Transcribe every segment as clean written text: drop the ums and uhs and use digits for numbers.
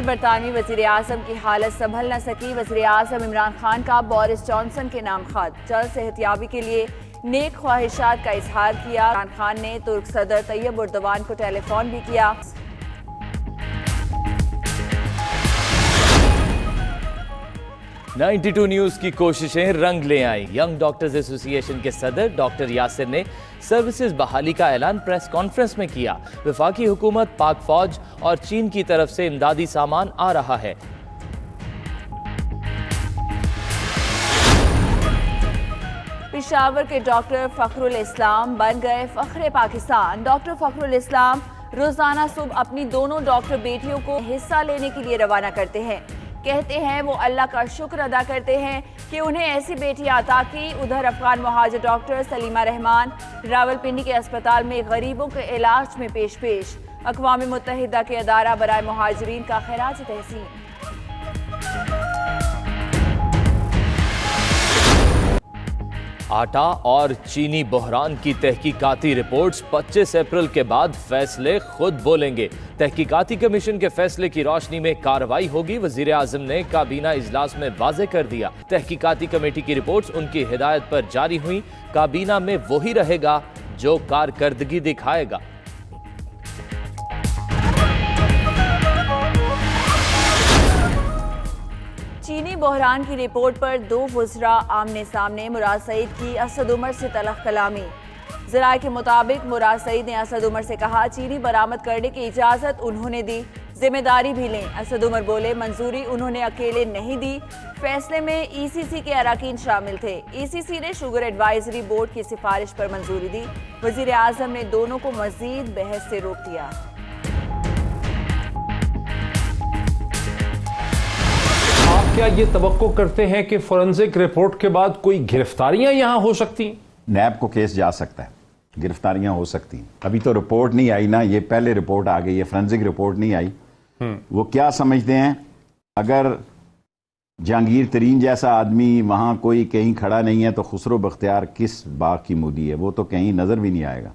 برطانوی وزیر اعظم کی حالت سنبھل نہ سکی، وزیر اعظم عمران خان کا بورس جانسن کے نام خط، جلد صحتیابی کے لیے نیک خواہشات کا اظہار کیا۔ عمران خان نے ترک صدر طیب اردوان کو ٹیلی فون بھی کیا۔ 92 نیوز کی کوششیں رنگ لے آئیں۔ ینگ ڈاکٹرز ایسوسی ایشن کے صدر ڈاکٹر یاسر نے سروسز بحالی کا اعلان پریس کانفرنس میں کیا۔ وفاقی حکومت، پاک فوج اور چین کی طرف سے امدادی سامان آ رہا ہے۔ پشاور کے ڈاکٹر فخر الاسلام بن گئے فخر پاکستان۔ ڈاکٹر فخر الاسلام روزانہ صبح اپنی دونوں ڈاکٹر بیٹیوں کو حصہ لینے کے لیے روانہ کرتے ہیں۔ کہتے ہیں وہ اللہ کا شکر ادا کرتے ہیں کہ انہیں ایسی بیٹی عطا کی۔ ادھر افغان مہاجر ڈاکٹر سلیمہ رحمان راولپنڈی کے اسپتال میں غریبوں کے علاج میں پیش۔ اقوام متحدہ کے ادارہ برائے مہاجرین کا خراج تحسین۔ آٹا اور چینی بحران کی تحقیقاتی رپورٹس 25 اپریل کے بعد فیصلے خود بولیں گے۔ تحقیقاتی کمیشن کے فیصلے کی روشنی میں کارروائی ہوگی، وزیر اعظم نے کابینہ اجلاس میں واضح کر دیا۔ تحقیقاتی کمیٹی کی رپورٹس ان کی ہدایت پر جاری ہوئیں، کابینہ میں وہی رہے گا جو کارکردگی دکھائے گا۔ چینی بحران کی رپورٹ پر دو وزراء آمنے سامنے، مراد سعید کی اسد عمر سے تلخ کلامی۔ ذرائع کے مطابق مراد سعید نے اسد عمر سے کہا چینی برآمد کرنے کی اجازت انہوں نے دی، ذمہ داری بھی لیں۔ اسد عمر بولے منظوری انہوں نے اکیلے نہیں دی، فیصلے میں ای سی سی کے اراکین شامل تھے۔ ای سی سی نے شوگر ایڈوائزری بورڈ کی سفارش پر منظوری دی۔ وزیر اعظم نے دونوں کو مزید بحث سے روک دیا۔ کیا یہ توقع کرتے ہیں کہ فورنزک رپورٹ کے بعد کوئی گرفتاریاں یہاں ہو سکتی ہیں؟ نیب کو کیس جا سکتا ہے، گرفتاریاں ہو سکتی ہیں۔ ابھی تو رپورٹ نہیں آئی نا، یہ پہلے رپورٹ آ گئی ہے، فورنزک رپورٹ نہیں آئی۔ وہ کیا سمجھتے ہیں اگر جہانگیر ترین جیسا آدمی وہاں کوئی کہیں کھڑا نہیں ہے تو خسرو بختیار کس باغ کی مودی ہے، وہ تو کہیں نظر بھی نہیں آئے گا۔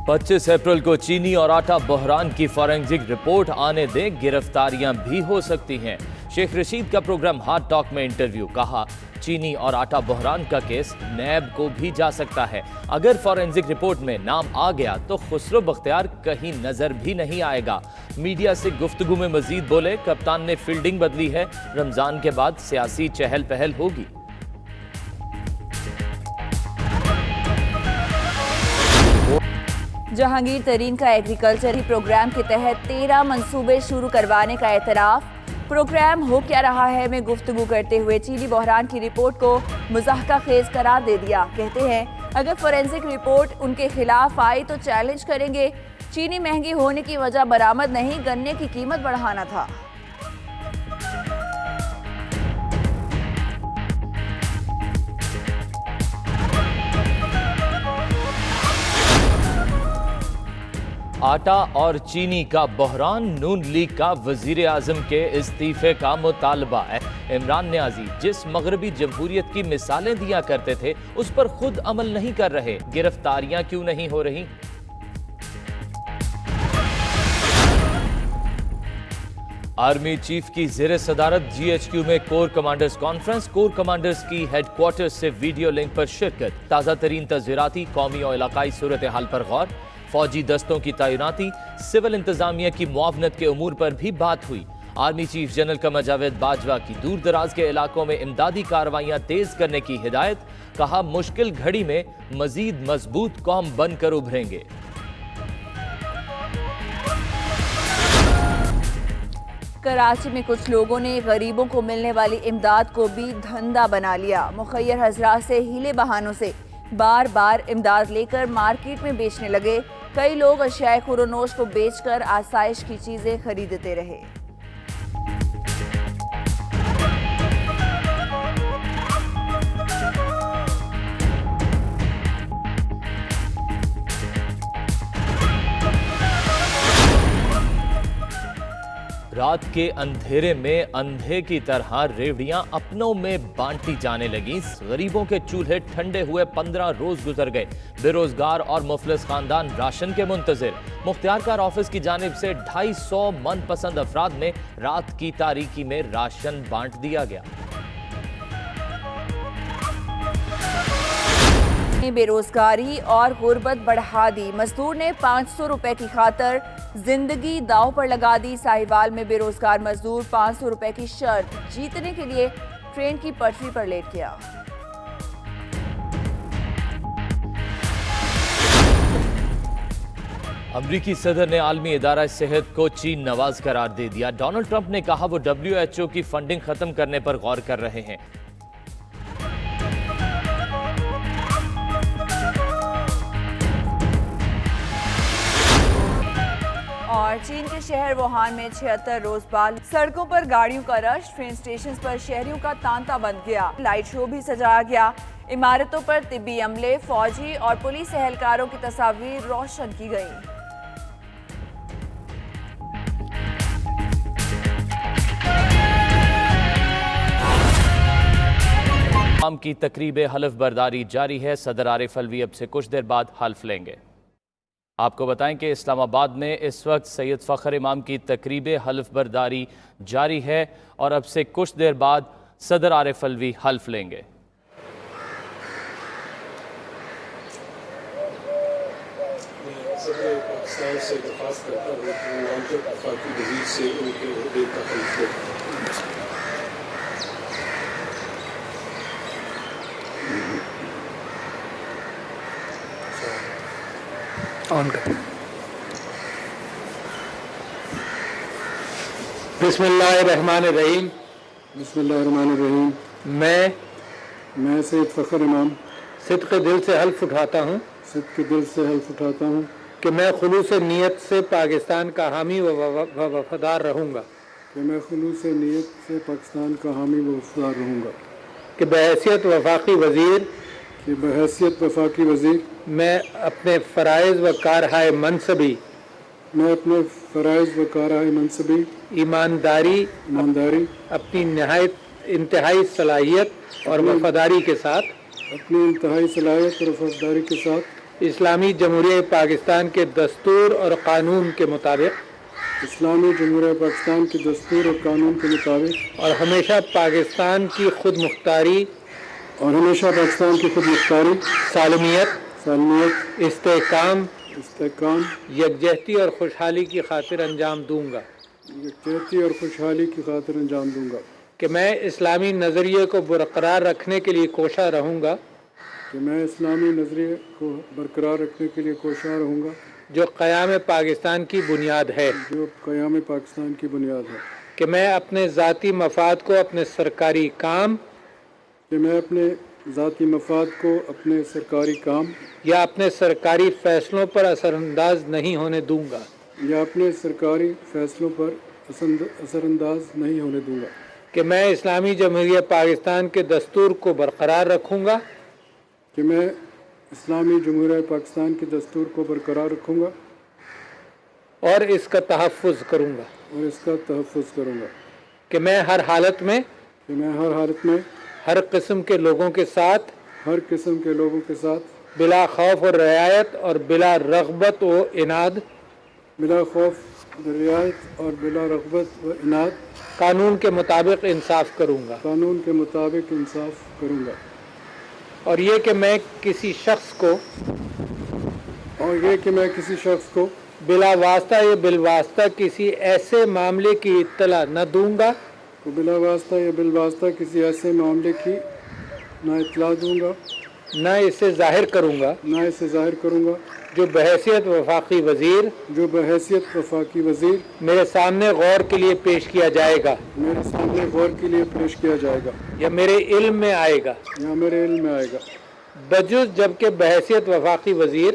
25 اپریل کو چینی اور آٹا بحران کی فورنزک رپورٹ آنے دیں، گرفتاریاں بھی ہو سکتی ہیں۔ شیخ رشید کا پروگرام ہارٹ ٹاک میں انٹرویو، کہا چینی اور آٹا بحران کا کیس نیب کو بھی جا سکتا ہے۔ اگر فورنزک رپورٹ میں نام آ گیا تو خسرو بختیار کہیں نظر بھی نہیں آئے گا۔ میڈیا سے گفتگو میں مزید بولے کپتان نے فیلڈنگ بدلی ہے، رمضان کے بعد سیاسی چہل پہل ہوگی۔ جہانگیر ترین کا ایگریکلچری پروگرام کے تحت 13 منصوبے شروع کروانے کا اعتراف۔ پروگرام ہو کیا رہا ہے میں گفتگو کرتے ہوئے چینی بحران کی رپورٹ کو مضحکہ خیز قرار دے دیا۔ کہتے ہیں اگر فورنزک رپورٹ ان کے خلاف آئی تو چیلنج کریں گے۔ چینی مہنگی ہونے کی وجہ برآمد نہیں، گنے کی قیمت بڑھانا تھا۔ آٹا اور چینی کا بحران، نون لیگ کا وزیر اعظم کے استعفے کا مطالبہ ہے۔ عمران نیازی جس مغربی جمہوریت کی مثالیں دیا کرتے تھے اس پر خود عمل نہیں کر رہے، گرفتاریاں کیوں نہیں ہو رہی؟ آرمی چیف کی زیر صدارت جی ایچ کیو میں corps commanders conference, corps commanders کی ہیڈ کوارٹرز سے ویڈیو لنک پر شرکت۔ تازہ ترین تذہیراتی قومی اور علاقائی صورتحال پر غور، فوجی دستوں کی تعیناتی، سول انتظامیہ کی معاونت کے امور پر بھی بات ہوئی۔ Army chief general Qamar Javed Bajwa کی دور دراز کے علاقوں میں امدادی کارروائیاں تیز کرنے کی ہدایت، کہا مشکل گھڑی میں مزید مضبوط قوم بن کر ابھریں گے۔ کراچی میں کچھ لوگوں نے غریبوں کو ملنے والی امداد کو بھی دھندا بنا لیا۔ مخیر حضرات سے ہیلے بہانوں سے بار بار امداد لے کر مارکیٹ میں بیچنے لگے۔ کئی لوگ اشیاء خورونوش کو بیچ کر آسائش کی چیزیں خریدتے رہے۔ رات کے اندھیرے میں اندھے کی طرح ریوڑیاں اپنوں میں بانٹی جانے لگیں. غریبوں کے چولہے ٹھنڈے ہوئے 15 روز گزر گئے. بے روزگار اور مفلس خاندان راشن کے منتظر. مختار کار آفس کی جانب سے 250 من پسند افراد میں رات کی تاریکی میں راشن بانٹ دیا گیا. بے روزگاری اور غربت بڑھا دی. مزدور نے 500 روپے کی خاطر زندگی داؤ پر لگا دی. ساہیوال میں بے روزگار مزدور 500 روپے کی شرط جیتنے کے لیے ٹرین کی پٹری پر لیٹ گیا. امریکی صدر نے عالمی ادارہ صحت کو چین نواز قرار دے دیا. ڈونلڈ ٹرمپ نے کہا وہ WHO کی فنڈنگ ختم کرنے پر غور کر رہے ہیں. اور چین کے شہر ووہان میں 76 روز بعد سڑکوں پر گاڑیوں کا رش. ٹرین سٹیشنز پر شہریوں کا تانتا بند گیا. لائٹ شو بھی سجایا گیا. عمارتوں پر طبی عملے، فوجی اور پولیس اہلکاروں کی تصاویر روشن کی گئیں. امام کی تقریب حلف برداری جاری ہے. صدر عارف الوی اب سے کچھ دیر بعد حلف لیں گے. آپ کو بتائیں کہ اسلام آباد میں اس وقت سید فخر امام کی تقریب حلف برداری جاری ہے اور اب سے کچھ دیر بعد صدر عارف الوی حلف لیں گے. صدر پاکستان سے درخواست کرتا ہوں کہ نامزد وفاقی وزیر سے ان کے عہدے کا حلف لیں. بسم اللہ الرحمن الرحیم. بسم اللہ الرحمن الرحیم. میں سید فخر امام صدق دل سے حلف اٹھاتا ہوں کہ میں خلوص نیت سے پاکستان کا حامی و وفادار رہوں گا. کہ بحیثیت وفاقی وزیر میں اپنے فرائض و کارہائے منصبی ایمانداری اپنی انتہائی صلاحیت اور وفاداری کے ساتھ اسلامی جمہوریہ پاکستان کے دستور اور قانون کے مطابق اور ہمیشہ پاکستان کی خود مختاری سالمیت استحکام یکجہتی اور خوشحالی کی خاطر انجام دوں گا. کہ میں اسلامی نظریے کو برقرار رکھنے کے لیے کوشاں رہوں گا. جو قیام پاکستان کی بنیاد ہے. کہ میں اپنے ذاتی مفاد کو اپنے سرکاری کام یا اپنے سرکاری فیصلوں پر اثر انداز نہیں ہونے دوں گا. کہ میں اسلامی جمہوریہ پاکستان کے دستور کو برقرار رکھوں گا. اور اس کا تحفظ کروں گا. کہ میں ہر حالت میں ہر قسم کے لوگوں کے ساتھ بلا خوف اور رعایت اور بلا رغبت و عناد قانون کے مطابق انصاف کروں گا. اور یہ کہ میں کسی شخص کو بلا واسطہ یا بالواسطہ کسی ایسے معاملے کی اطلاع نہ دوں گا. نہ اسے ظاہر کروں گا. جو بحیثیت وفاقی وزیر میرے سامنے غور کے لیے پیش کیا جائے گا. یا میرے علم میں آئے گا. بجز جبکہ بحیثیت وفاقی وزیر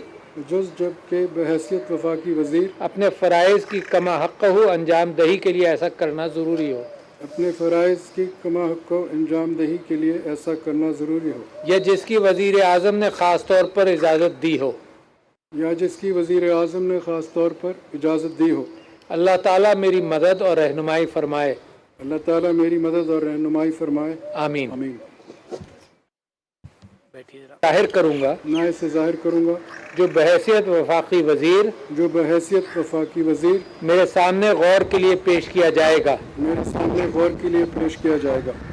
اپنے فرائض کی کما حقہ انجام دہی کے لیے ایسا کرنا ضروری ہو. یا جس کی وزیر اعظم نے خاص طور پر اجازت دی ہو. اللہ تعالیٰ میری مدد اور رہنمائی فرمائے. اللہ تعالیٰ میری مدد اور رہنمائی فرمائے. آمین. آمین. ظاہر کروں گا میں اسے ظاہر کروں گا جو بحیثیت وفاقی وزیر جو بحیثیت وفاقی وزیر میرے سامنے غور کے لیے پیش کیا جائے گا. میرے سامنے غور کے لیے پیش کیا جائے گا.